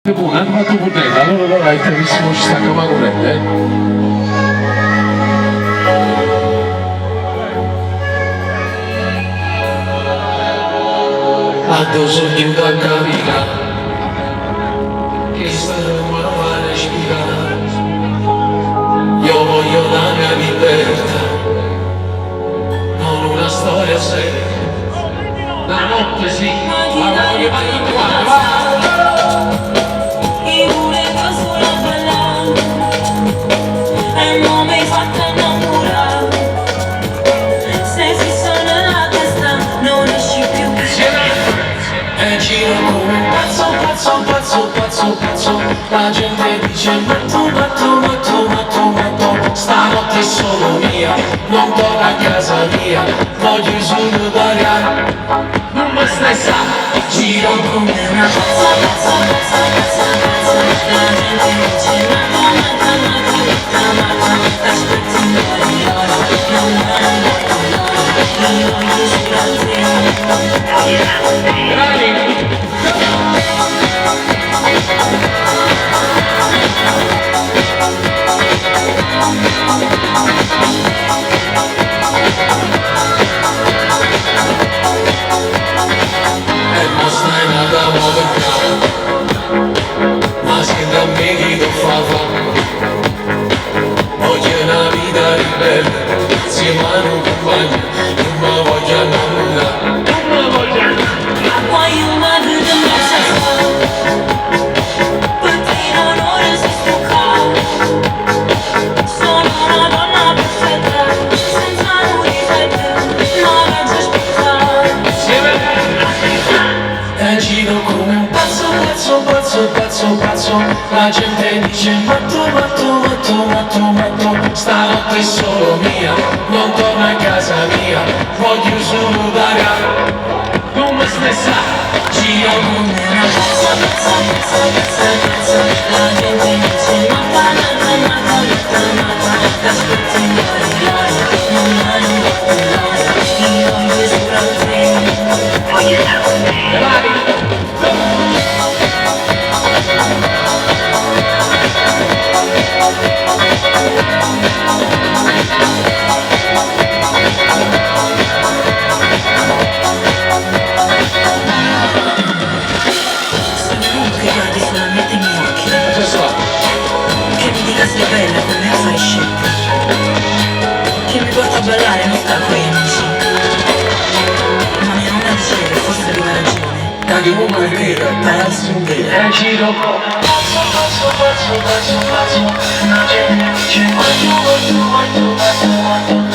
Buono, hanno fatto putella, allora è carissimo, ci sta Camagorelle, addosso di una cabina che staremo a fare spiegare. Io voglio la mia libertà, non una storia seria. La notte sì, ma voglio E pure da sola ballare e non mi hai fatta innamorare. Sei fisso nella testa, non esci più. e giro come un pazzo, pazzo, pazzo, pazzo, pazzo. La gente dice matto, matto, matto, matto, matto. Stanotte sono mia, non torno a casa mia, voglio solo variare. Non mi stressa, giro come Una pazza, pazza, pazza, pazza, pazza. La gente dice matta, matta, matta, matta, matta. Aspetti un po' di ore, non hanno detto loro. Io voglio solo a te. e non stai nada muove ma se da me chi lo fa voglio una vita ribelle insieme a un compagno non mi voglio nulla. Why you mother the message? Per te non ho resisto sono una donna perfetta, senza un difetto, ma mezzo aspettare. E giro come un pazzo, pazzo, pazzo, pazzo, pazzo. La gente dice matto, matto, matto, matto, matto. Stanotte è solo mia, non torno a casa mia, voglio solo variare. Non mi stressa, giro come Una pazza, pazza, pazza, pazza, pazza. La gente dice matta, matta, matta, matta, matta. Aspetti un po' di ore, non hanno detto loro. Io voglio solo a te. Voglio stare con te. Sono tu che guardi solamente i miei occhi, che mi dica sei bella come la fai scelta, che mi porta a ballare non sta con gli amici. Ma mia nonna diceva che forse aveva ragione. Caghi un po' di Pararsi un velo. e giro come pazzo, pazzo, pazzo, pazzo, pazzo. La gente dice matto, matto, matto, matto, matto.